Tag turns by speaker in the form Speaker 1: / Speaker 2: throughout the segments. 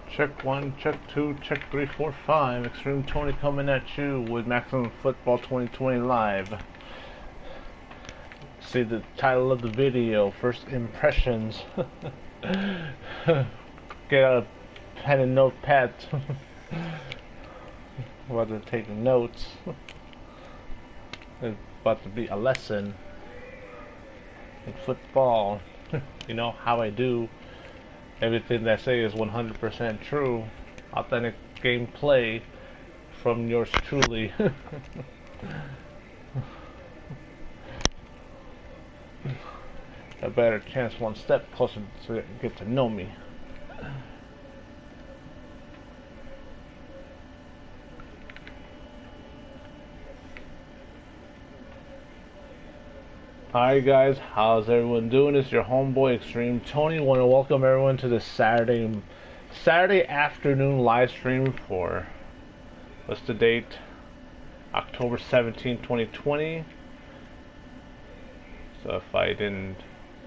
Speaker 1: Check 1, check 2, check 3, 4, 5. Extreme Tony coming at you with Maximum Football 2020 Live. See the title of the video, First Impressions. Get out a pen and notepad. About to take notes. It's about to be a lesson in football. You know how I do. Everything that I say is 100% true. Authentic gameplay from yours truly. A better chance one step closer to get to know me. Alright guys, how's everyone doing? It's your homeboy XtremeTony. Want to welcome everyone to this Saturday afternoon live stream for, what's the date? October 17, 2020. So if I didn't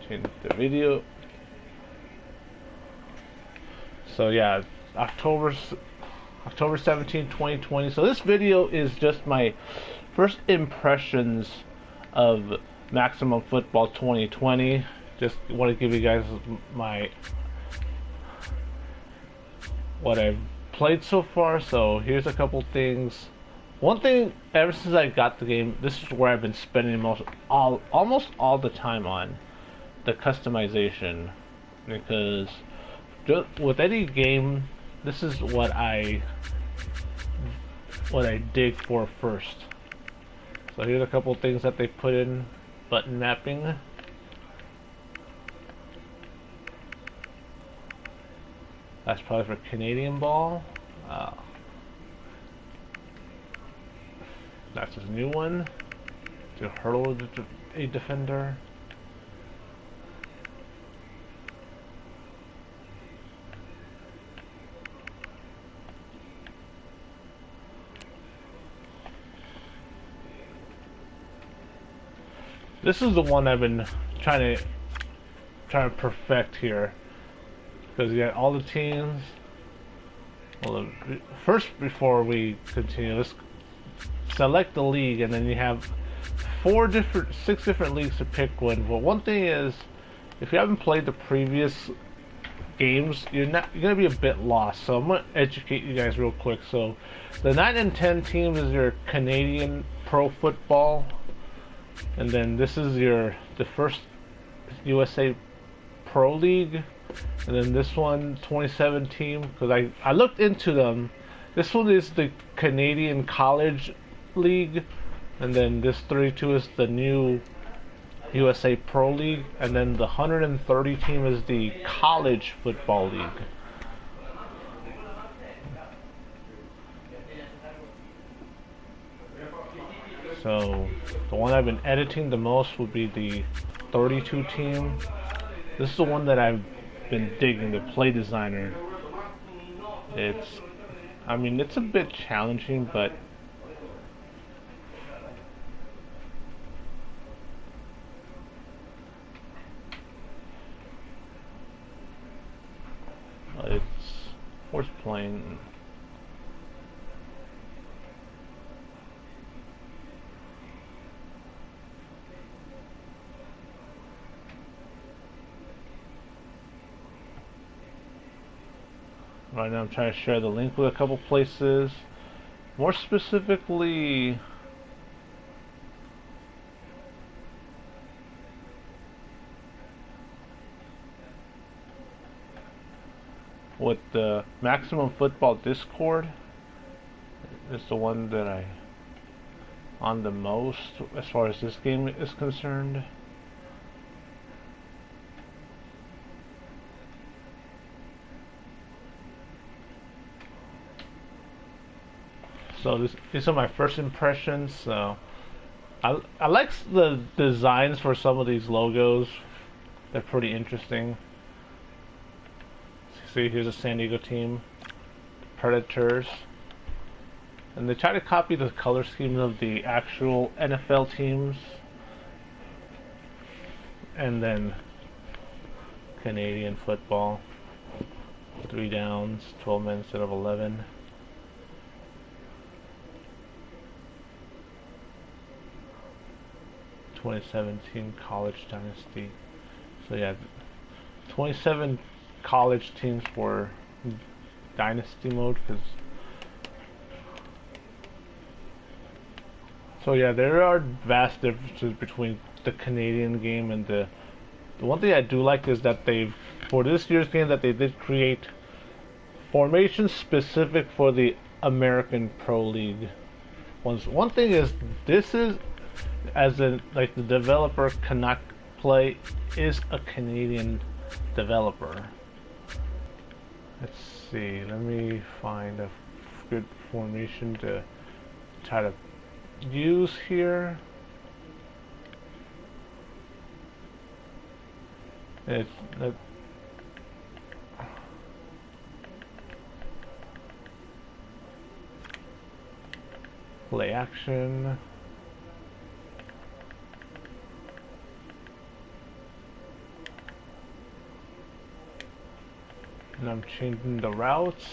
Speaker 1: change the video. So yeah, October 17, 2020. So this video is just my first impressions of Maximum Football 2020. Just want to give you guys what I've played so far. So here's a couple things. One thing, ever since I got the game, this is where I've been spending almost all the time on the customization, because with any game, this is what I dig for first. So here's a couple things that they put in. Button mapping. That's probably for Canadian ball. That's a new one. To hurdle a defender. This is the one I've been trying to perfect here, because you got all the teams. Well, first, before we continue, let's select the league, and then you have six different leagues to pick one. But one thing is, if you haven't played the previous games, you're gonna be a bit lost. So I'm gonna educate you guys real quick. So the 9 and 10 teams is your Canadian pro football. And then this is the first USA Pro League, and then this one 27 team, because I looked into them. This one is the Canadian College League, and then this 32 is the new USA Pro League, and then the 130 team is the College Football League. So the one I've been editing the most would be the 32 team. This is the one that I've been digging, the play designer. It's a bit challenging, but it's worth playing. Right now I'm trying to share the link with a couple places. More specifically, with the Maximum Football Discord is the one that I on the most as far as this game is concerned. So these are my first impressions. So I like the designs for some of these logos. They're pretty interesting. See, here's a San Diego team, Predators, and they try to copy the color schemes of the actual NFL teams, and then Canadian football. 3 downs, 12 men instead of 11. (2017) College Dynasty. So yeah, 27 college teams for Dynasty mode. So yeah, there are vast differences between the Canadian game and the one thing I do like is that for this year's game, that they did create formations specific for the American Pro League. One thing is, this is, as in, like, the developer cannot play is a Canadian developer. Let's see, let me find a good formation to try to use here. It's play action. And I'm changing the routes.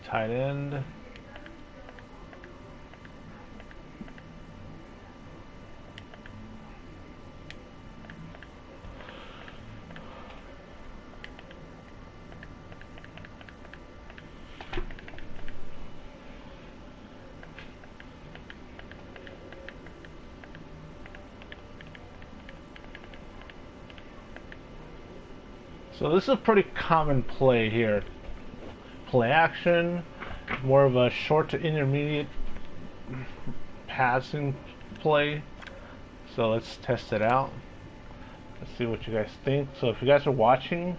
Speaker 1: Tight end. So this is a pretty common play here. Play action, more of a short to intermediate passing play. So let's test it out. Let's see what you guys think. So if you guys are watching,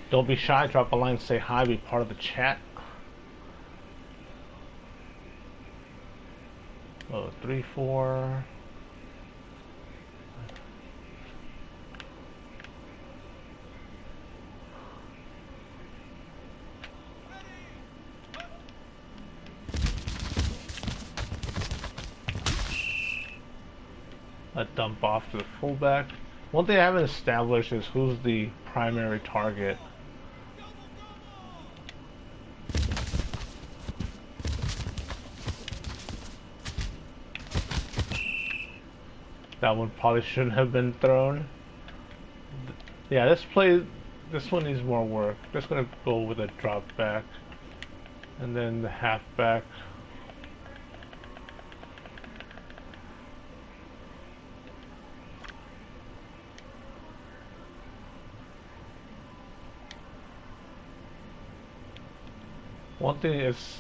Speaker 1: don't be shy, drop a line, say hi, be part of the chat. Oh, 3-4. A dump off to the fullback. One thing I haven't established is who's the primary target. That one probably shouldn't have been thrown. Yeah, this one needs more work. Just gonna go with a drop back, and then the halfback. One thing is,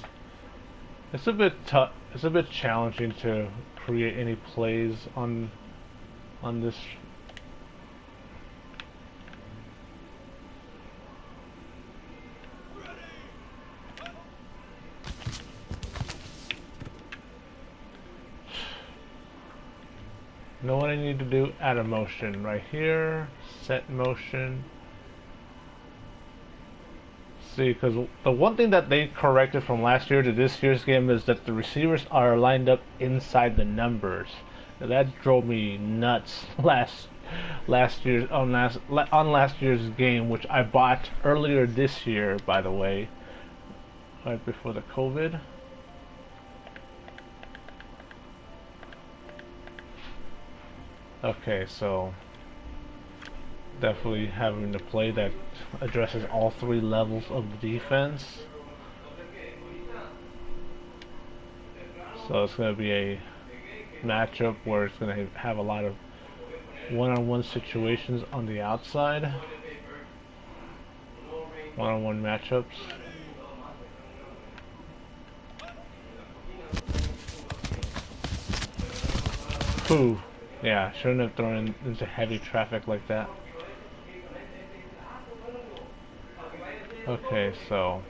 Speaker 1: it's a bit tough. It's a bit challenging to create any plays on this. You know what I need to do? Add a motion right here. Set motion. See, because the one thing that they corrected from last year to this year's game is that the receivers are lined up inside the numbers. Now, that drove me nuts last year's on last year's game, which I bought earlier this year, by the way, right before the COVID. Okay, so definitely having to play that addresses all three levels of the defense. So it's going to be a matchup where it's going to have a lot of one-on-one situations on the outside. One-on-one matchups. Ooh, yeah, shouldn't have thrown into heavy traffic like that. Okay, so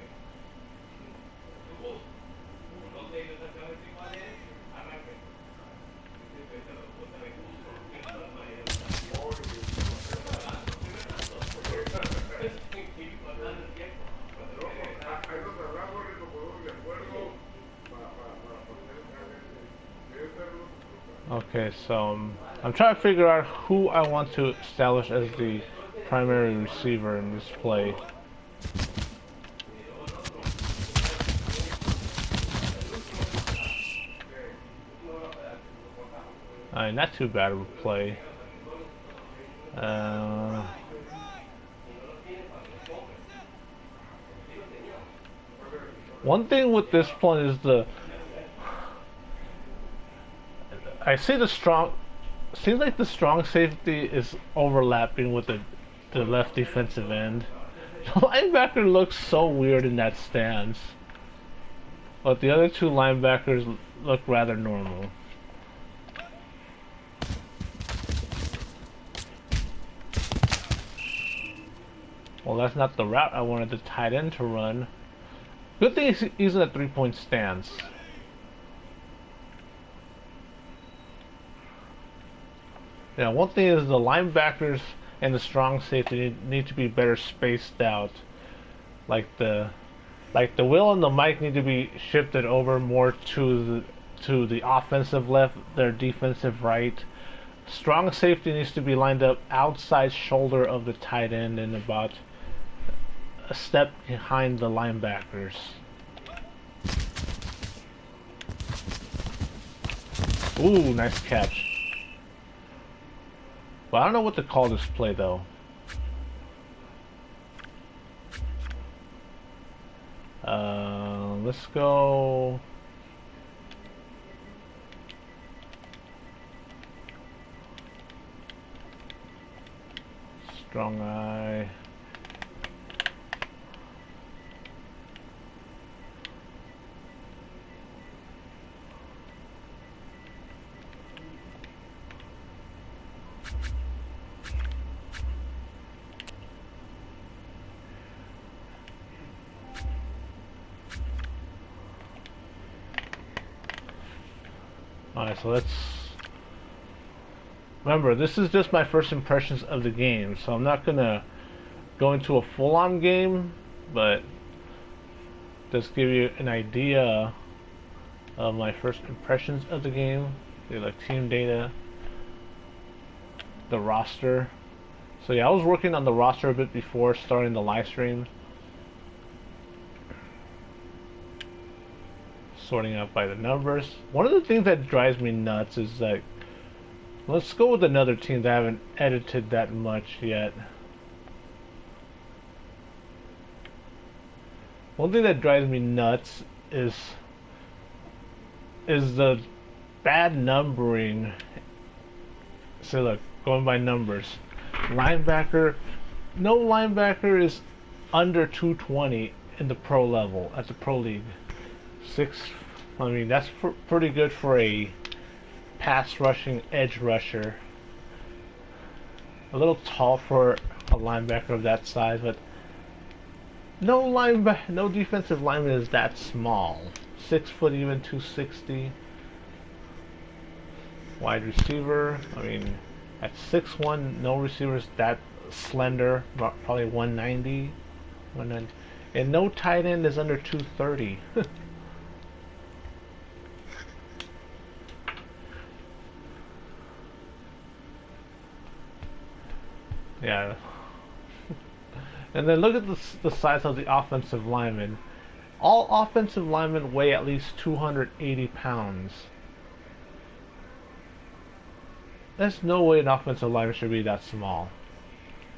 Speaker 1: Okay, so I'm trying to figure out who I want to establish as the primary receiver in this play. Not too bad of a play. One thing with this play is I see the strong. Seems like the strong safety is overlapping with the left defensive end. The linebacker looks so weird in that stance, but the other two linebackers look rather normal. Well, that's not the route I wanted the tight end to run. Good thing he's in a three-point stance. Yeah, one thing is the linebackers and the strong safety need to be better spaced out. Like the Will and the Mike need to be shifted over more to the offensive left, their defensive right. Strong safety needs to be lined up outside shoulder of the tight end and about a step behind the linebackers. Ooh, nice catch. But I don't know what to call this play though. Let's go. Strong eye. Alright, so let's... Remember, this is just my first impressions of the game, so I'm not gonna go into a full-on game, but just give you an idea of my first impressions of the game. Like team data, the roster. So yeah, I was working on the roster a bit before starting the live stream. Sorting out by the numbers. One of the things that drives me nuts is like, let's go with another team that I haven't edited that much yet. One thing that drives me nuts is the bad numbering. So look, going by numbers. Linebacker, no linebacker is under 220 in the pro level, at the pro league. I mean, that's pretty good for a pass rushing edge rusher. A little tall for a linebacker of that size, but no defensive lineman is that small. 6 foot, even 260. Wide receiver, I mean, at 6'1", no receivers that slender, probably 190. And no tight end is under 230. Yeah. And then look at the size of the offensive linemen. All offensive linemen weigh at least 280 pounds. There's no way an offensive lineman should be that small.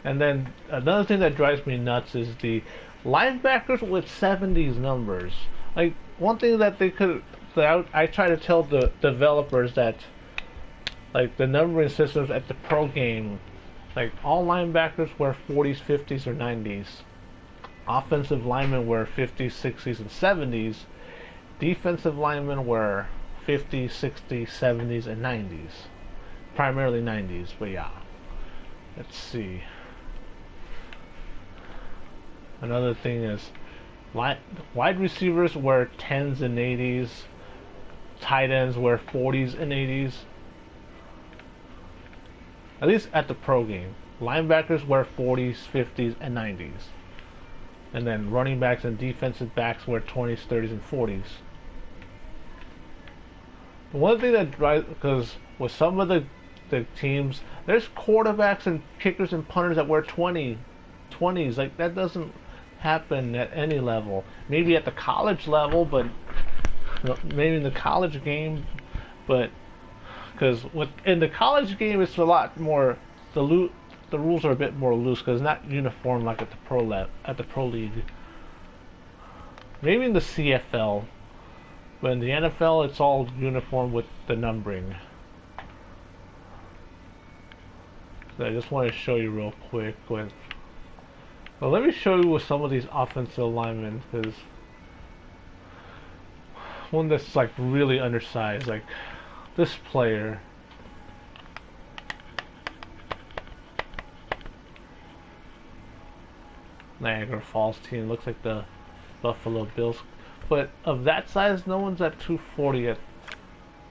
Speaker 1: And then another thing that drives me nuts is the linebackers with 70s numbers. Like, one thing that I try to tell the developers that, like, the numbering systems at the pro game, like, all linebackers wear 40s, 50s, or 90s. Offensive linemen wear 50s, 60s, and 70s. Defensive linemen wear 50s, 60s, 70s, and 90s. Primarily 90s, but yeah. Let's see. Another thing is, wide receivers wear 10s and 80s. Tight ends wear 40s and 80s. At least at the pro game. Linebackers wear 40s, 50s, and 90s. And then running backs and defensive backs wear 20s, 30s, and 40s. One thing that drives, because with some of the teams, there's quarterbacks and kickers and punters that wear 20s. Like, that doesn't happen at any level. Maybe at the college level, but maybe in the college game, but because in the college game it's a lot more the rules are a bit more loose because it's not uniform like at the pro league. Maybe in the CFL, but in the NFL it's all uniform with the numbering. So I just want to show you real quick with. Well, let me show you with some of these offensive linemen, because one that's like really undersized, like this player. Niagara Falls team looks like the Buffalo Bills, but of that size, no one's at 240 yet.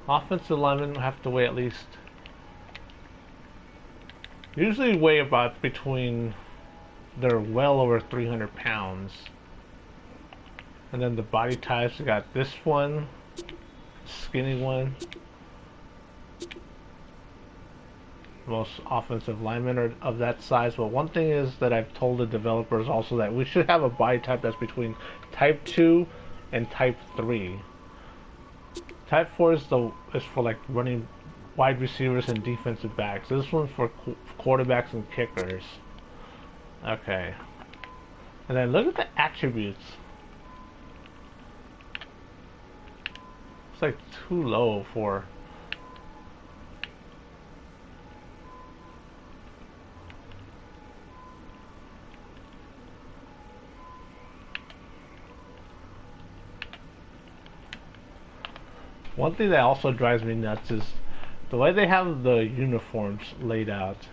Speaker 1: Offensive linemen have to weigh at least, usually weigh about between, they're well over 300 pounds. And then the body types, you got this one, skinny one. Most offensive linemen are of that size. But one thing is that I've told the developers also that we should have a body type that's between type 2 and type 3. Type 4 is for like running wide receivers and defensive backs. This one's for quarterbacks and kickers. Okay. And then look at the attributes. It's like too low for. One thing that also drives me nuts is the way they have the uniforms laid out.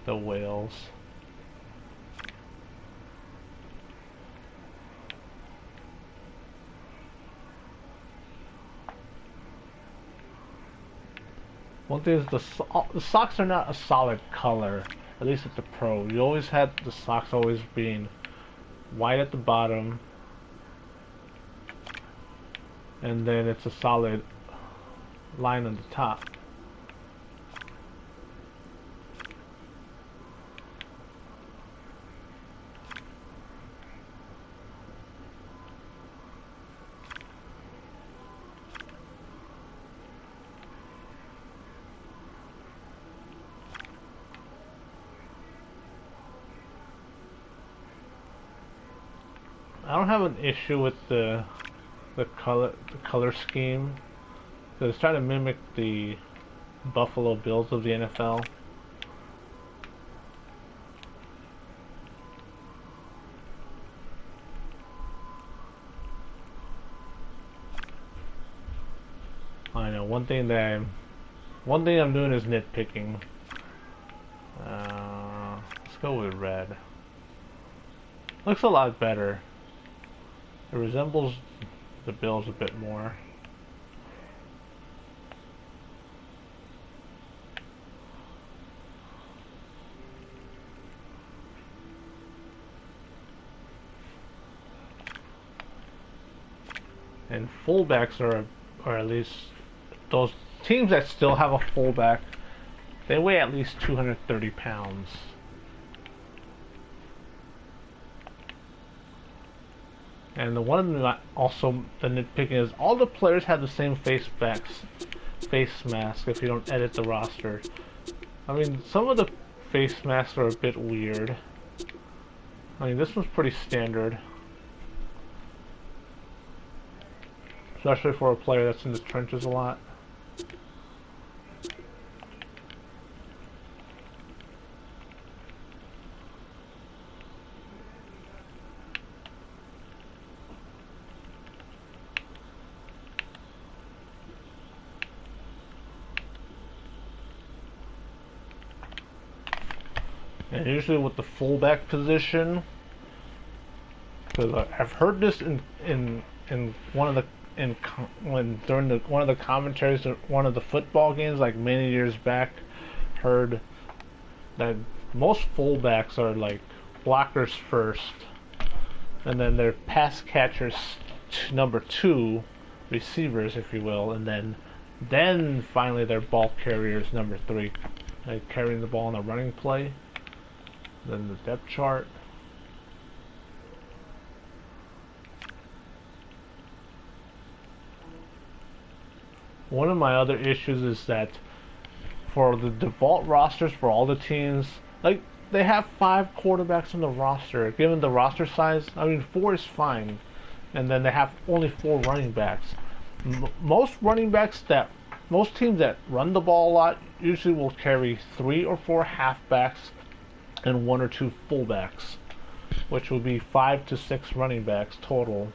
Speaker 1: The whales. One thing is the socks are not a solid color, at least at the pro. You always had the socks always being white at the bottom, and then it's a solid line on the top. I don't have an issue with the color scheme, because it's trying to mimic the Buffalo Bills of the NFL. I know one thing I'm doing is nitpicking. Let's go with red. Looks a lot better. It resembles the Bills a bit more. And fullbacks are at least those teams that still have a fullback, they weigh at least 230 pounds. And the one that also the nitpicking is all the players have the same face mask if you don't edit the roster. I mean, some of the face masks are a bit weird. I mean, this one's pretty standard. Especially for a player that's in the trenches a lot. And usually with the fullback position, because I've heard this in one of the one of the commentaries of one of the football games, like many years back, heard that most fullbacks are like blockers first, and then their pass catchers number 2, receivers, if you will, and then finally their ball carriers number 3, like carrying the ball in a running play. Then the depth chart. One of my other issues is that for the default rosters for all the teams, like they have 5 quarterbacks on the roster. Given the roster size, I mean 4 is fine, and then they have only 4 running backs. Most teams that run the ball a lot usually will carry 3 or 4 halfbacks and 1 or 2 fullbacks, which will be 5 to 6 running backs total.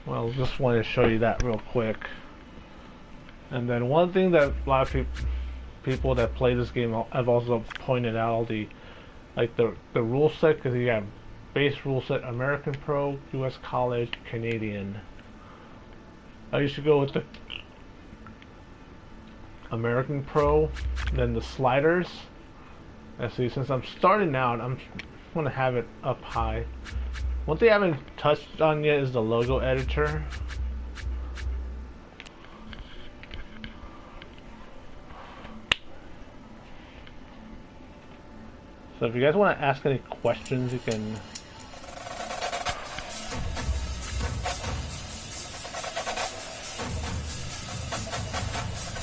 Speaker 1: Well, just wanted to show you that real quick. And then one thing that a lot of people that play this game have also pointed out, the rule set, because you have base rule set, American Pro, US College, Canadian. I used to go with the American Pro, then the sliders. And see, since I'm starting out, I'm going to have it up high. One thing I haven't touched on yet is the logo editor. So if you guys want to ask any questions, you can.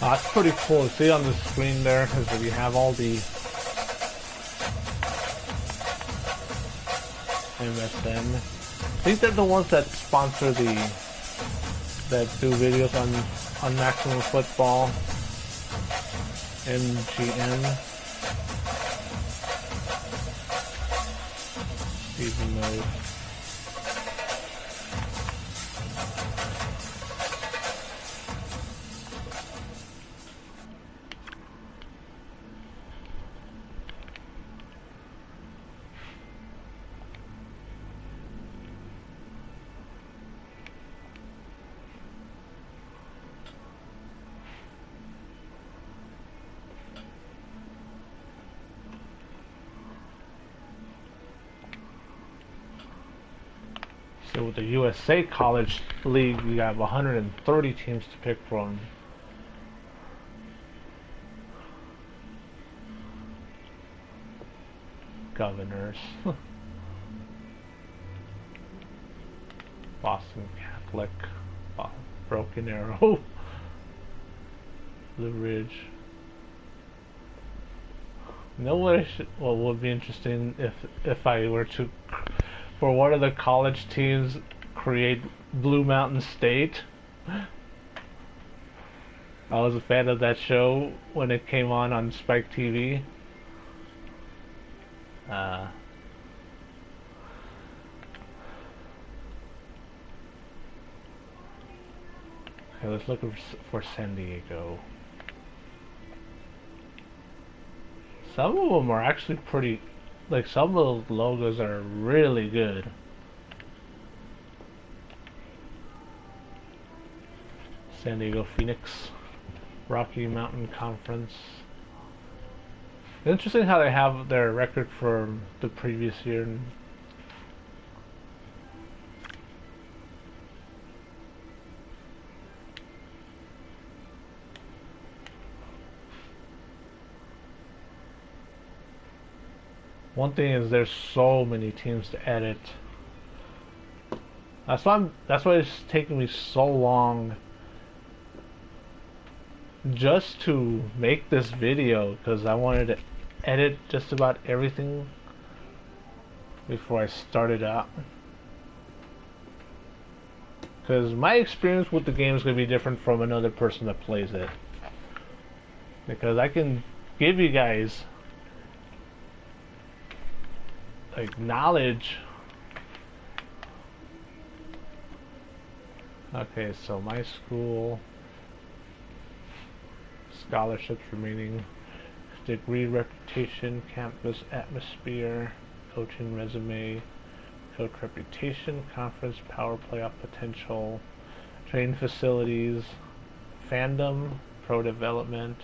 Speaker 1: It's pretty cool. See on the screen there is that you have all the MSN. These are the ones that sponsor that do videos on Maximum Football, MGM, season mode. So with the USA College League, you have 130 teams to pick from. Governors. Boston Catholic. Broken Arrow. Blue Ridge. You know what would be interesting if I were to, for one of the college teams, create Blue Mountain State. I was a fan of that show when it came on Spike TV. Okay, let's look for San Diego. Some of them are actually pretty, like some of the logos are really good. San Diego Phoenix, Rocky Mountain Conference. Interesting how they have their record from the previous year. One thing is there's so many teams to edit. That's why it's taking me so long just to make this video, because I wanted to edit just about everything before I started out. Because my experience with the game is going to be different from another person that plays it. Because I can give you guys like knowledge. Okay, so my school, scholarships remaining, degree, reputation, campus atmosphere, coaching resume, coach reputation, conference, power playoff potential, training facilities, fandom, pro development,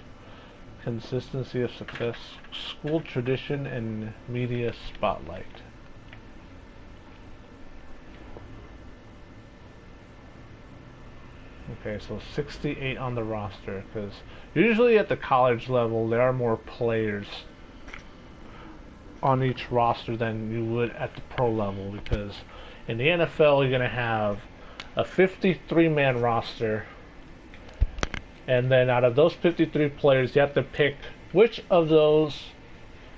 Speaker 1: consistency of success, school tradition, and media spotlight. Okay, so 68 on the roster, because usually at the college level there are more players on each roster than you would at the pro level, because in the NFL you're going to have a 53-man roster, and then out of those 53 players you have to pick which of those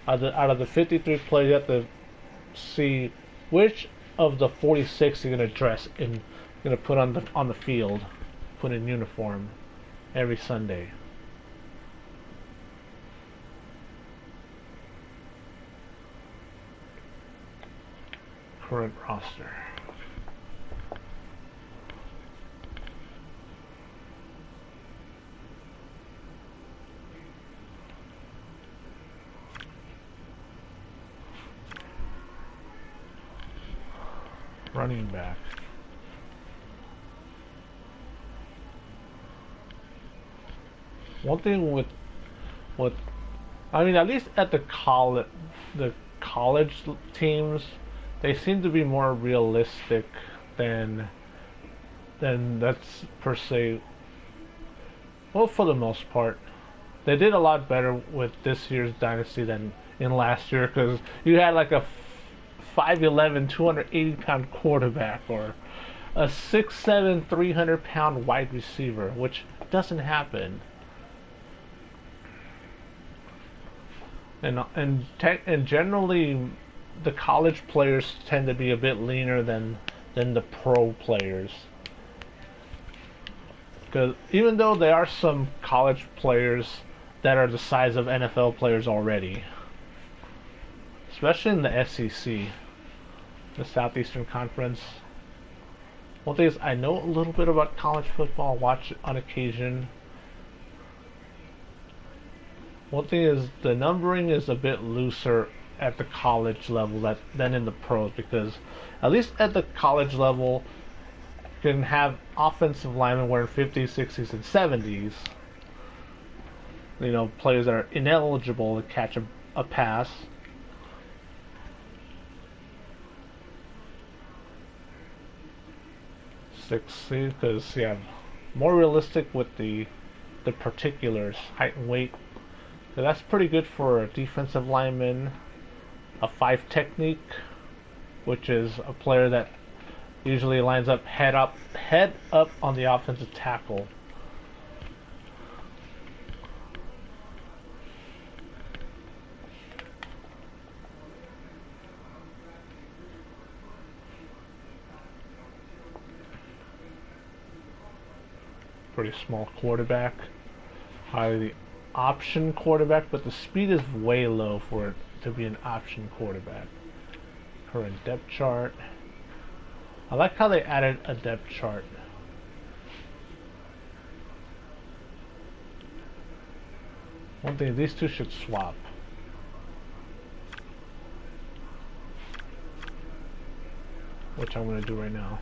Speaker 1: out of the 53 players, you have to see which of the 46 you're going to dress in, going to put on the field, put in uniform every Sunday. Current roster. Running back. One thing with I mean, at least at the college teams, they seem to be more realistic than that's per se. Well, for the most part, they did a lot better with this year's dynasty than in last year, because you had like a 5'11", 280-pound quarterback, or a 6'7", 300-pound wide receiver, which doesn't happen. And generally, the college players tend to be a bit leaner than the pro players. Because even though there are some college players that are the size of NFL players already, especially in the SEC, the Southeastern Conference. One thing is, I know a little bit about college football, watch it on occasion. One thing is, the numbering is a bit looser at the college level than in the pros, because at least at the college level, you can have offensive linemen wearing 50s, 60s, and 70s. You know, players that are ineligible to catch a pass. Because more realistic with the particulars, height and weight. So that's pretty good for a defensive lineman. A 5 technique, which is a player that usually lines up head up on the offensive tackle. Pretty small quarterback. Highly option quarterback, but the speed is way low for it to be an option quarterback. Current depth chart. I like how they added a depth chart. One thing, these two should swap. Which I'm going to do right now.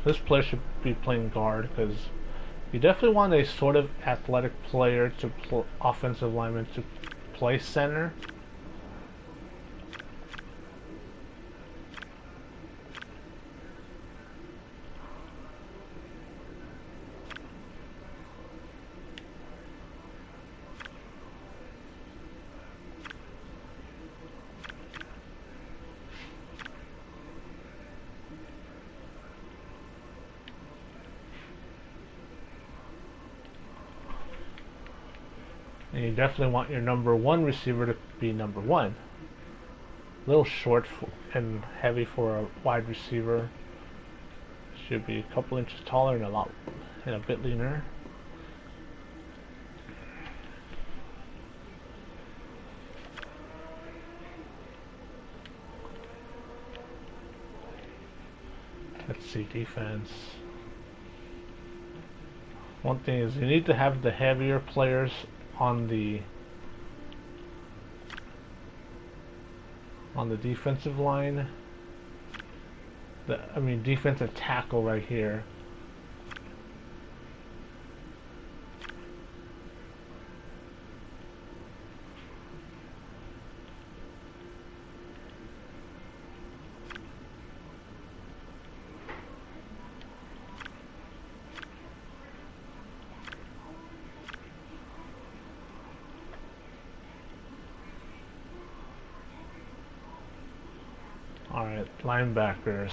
Speaker 1: This player should be playing guard, because you definitely want a sort of athletic player to offensive lineman to play center. And you definitely want your number 1 receiver to be number 1. A little short and heavy for a wide receiver. Should be a couple inches taller and a bit leaner. Let's see, defense. One thing is you need to have the heavier players on the defensive line. I mean defensive tackle right here. Alright, linebackers.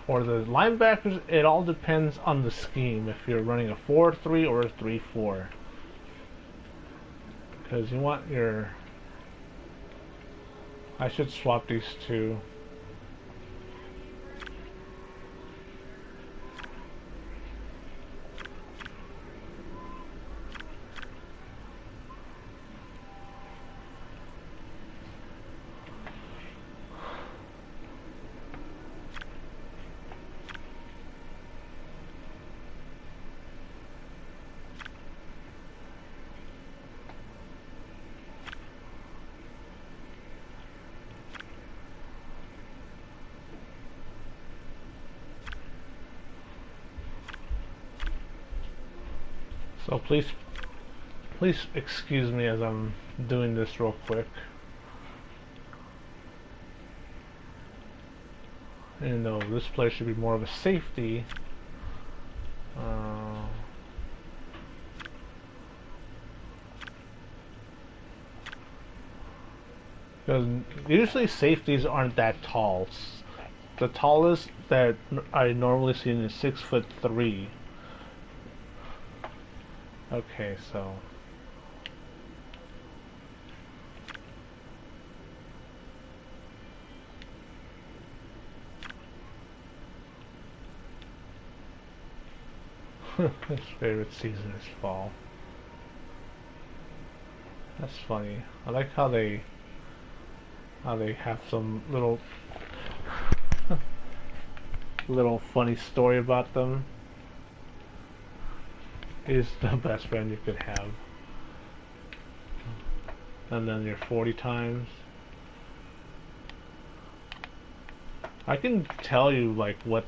Speaker 1: For the linebackers, it all depends on the scheme. If you're running a 4-3 or a 3-4. Because you want your... I should swap these two. So please excuse me as I'm doing this real quick. Even though this player should be more of a safety, because usually safeties aren't that tall. The tallest that I normally see is 6'3". Okay, so his favorite season is fall. That's funny. I like how they have some little funny story about them. Is the best friend you could have. And then your 40 times. I can tell you like what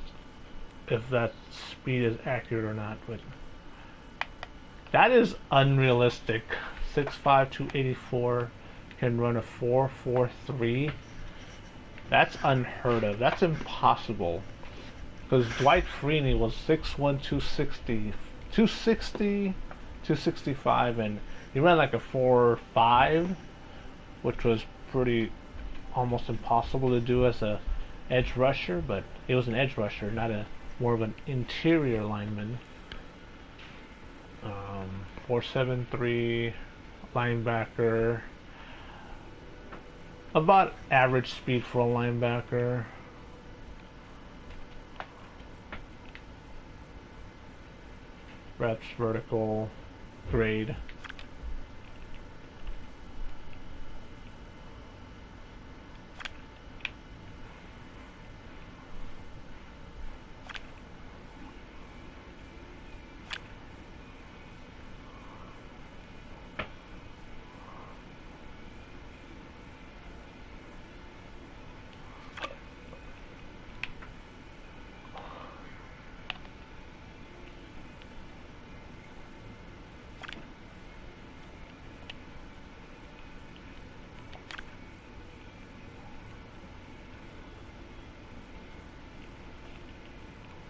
Speaker 1: if that speed is accurate or not, but that is unrealistic. 6'5", 284 can run a 4.43. That's unheard of. That's impossible. Because Dwight Freeney was 6'1", 265, and he ran like a 4.5, which was pretty almost impossible to do as a edge rusher, but it was an edge rusher, not a more of an interior lineman. 4.73 linebacker, about average speed for a linebacker. Reps, vertical, grade.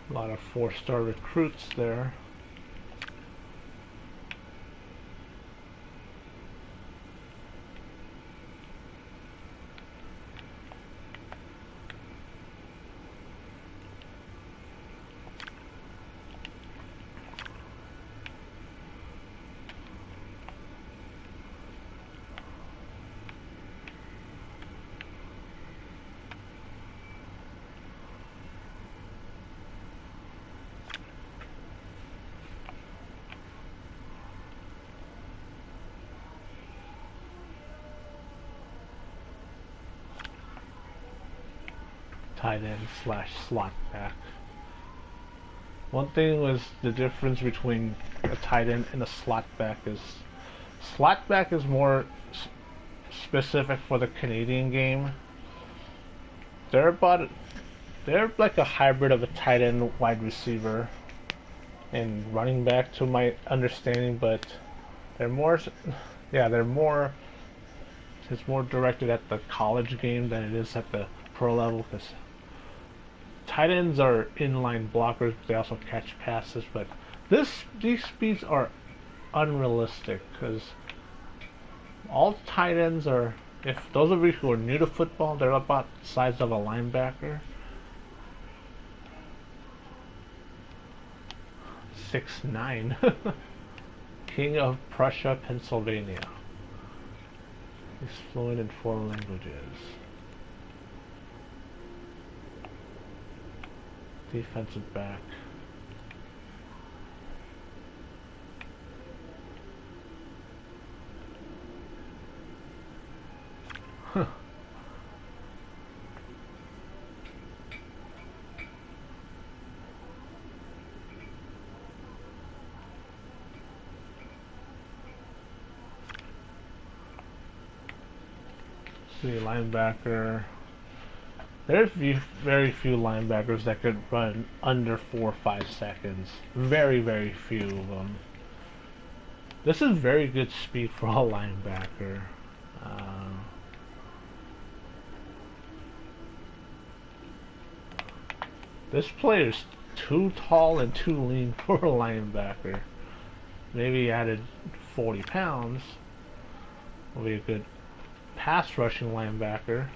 Speaker 1: A lot of 4-star recruits there. Tight end / slot back. One thing was the difference between a tight end and a slot back is more specific for the Canadian game. They're like a hybrid of a tight end, wide receiver, and running back to my understanding, but they're more, yeah, it's more directed at the college game than it is at the pro level, because tight ends are inline blockers, but they also catch passes, but these speeds are unrealistic, because all tight ends are, if those of you who are new to football, they're about the size of a linebacker. 6'9". King of Prussia, Pennsylvania. He's fluent in 4 languages. Defensive back. Huh. See, linebacker. There's very few linebackers that could run under 4 or 5 seconds. Very few of them. This is very good speed for a linebacker. This player's too tall and too lean for a linebacker. Maybe he added 40 pounds. Will be a good pass rushing linebacker.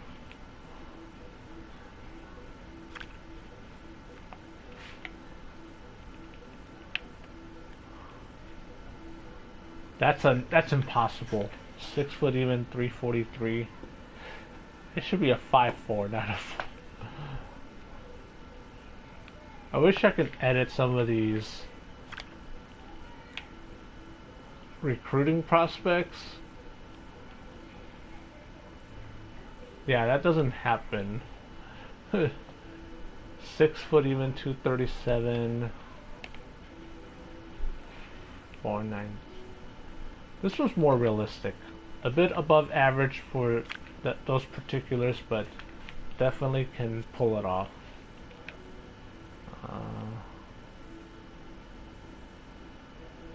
Speaker 1: That's impossible. 6 foot even, 343. It should be a 5'4", not a. I wish I could edit some of these recruiting prospects. Yeah, that doesn't happen. 6 foot even, 237. 4'9". This was more realistic. A bit above average for those particulars, but definitely can pull it off.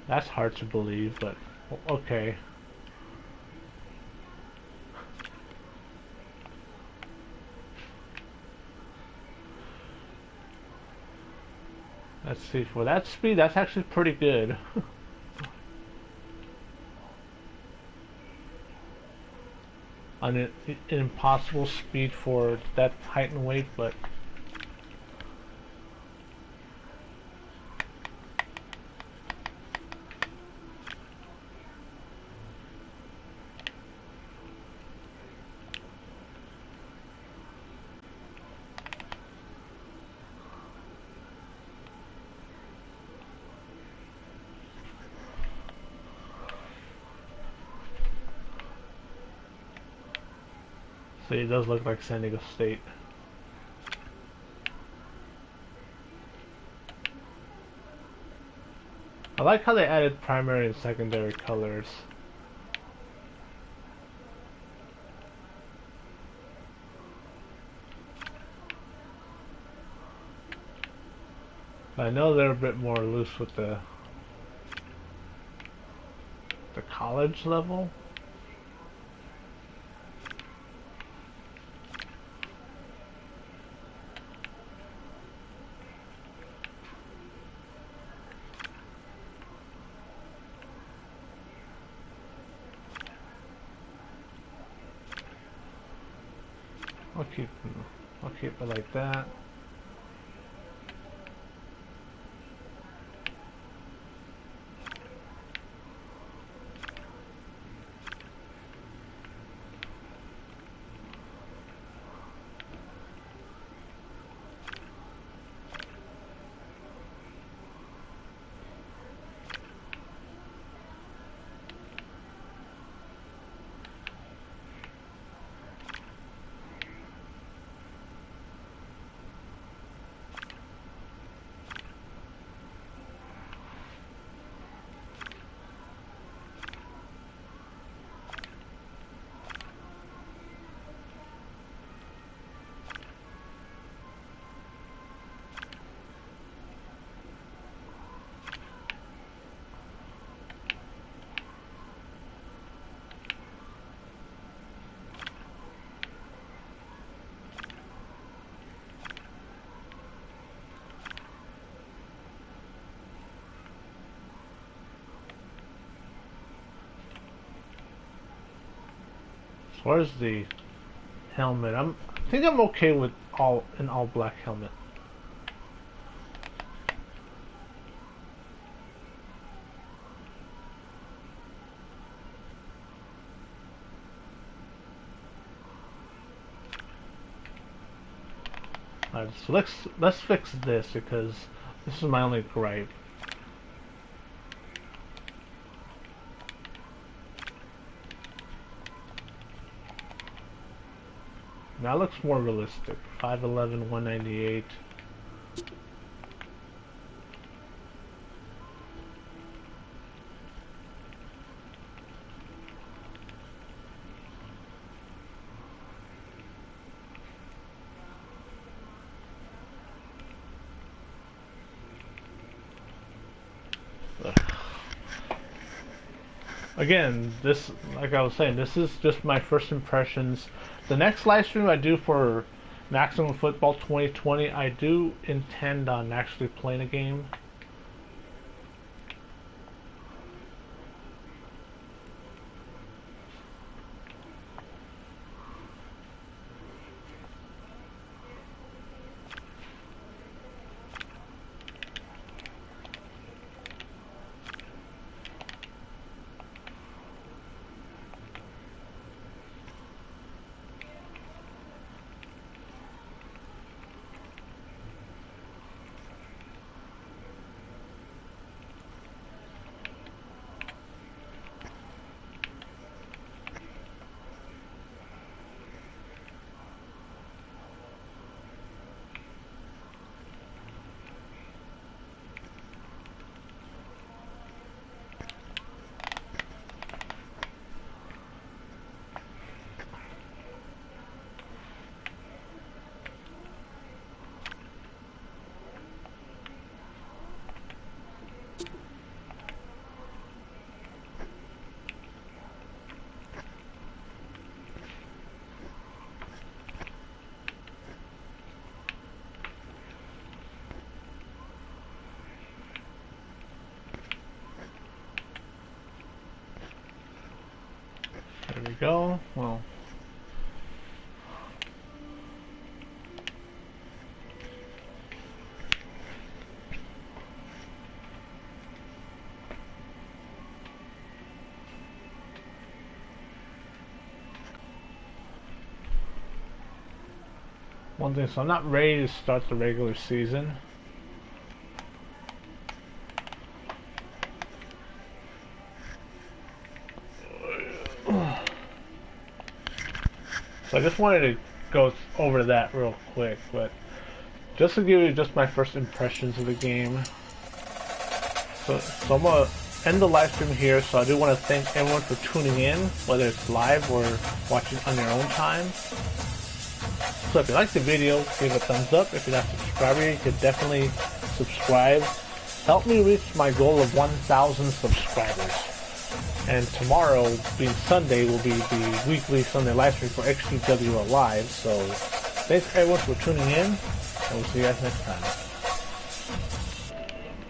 Speaker 1: That's hard to believe, but okay. Let's see, for that speed, that's actually pretty good. An impossible speed for that height and weight, but so it does look like San Diego State. I like how they added primary and secondary colors. I know they're a bit more loose with the college level. I'll keep it like that. far as the helmet, I think I'm okay with an all black helmet. Alright, so let's fix this because this is my only gripe. That looks more realistic. 5'11", 198. Again, this, like I was saying, this is just my first impressions. The next live stream I do for Maximum Football 2020, I do intend on actually playing a game. There we go. Well, one thing, so I'm not ready to start the regular season. So I just wanted to go over that real quick, but just to give you just my first impressions of the game. So I'm going to end the live stream here, so I do want to thank everyone for tuning in, whether it's live or watching on your own time. So if you like the video, give it a thumbs up. If you're not a subscriber, you could definitely subscribe. Help me reach my goal of 1,000 subscribers. And tomorrow, being Sunday, will be the weekly Sunday live stream for XtremeW Live. So thanks everyone for tuning in, and we'll see you guys next time.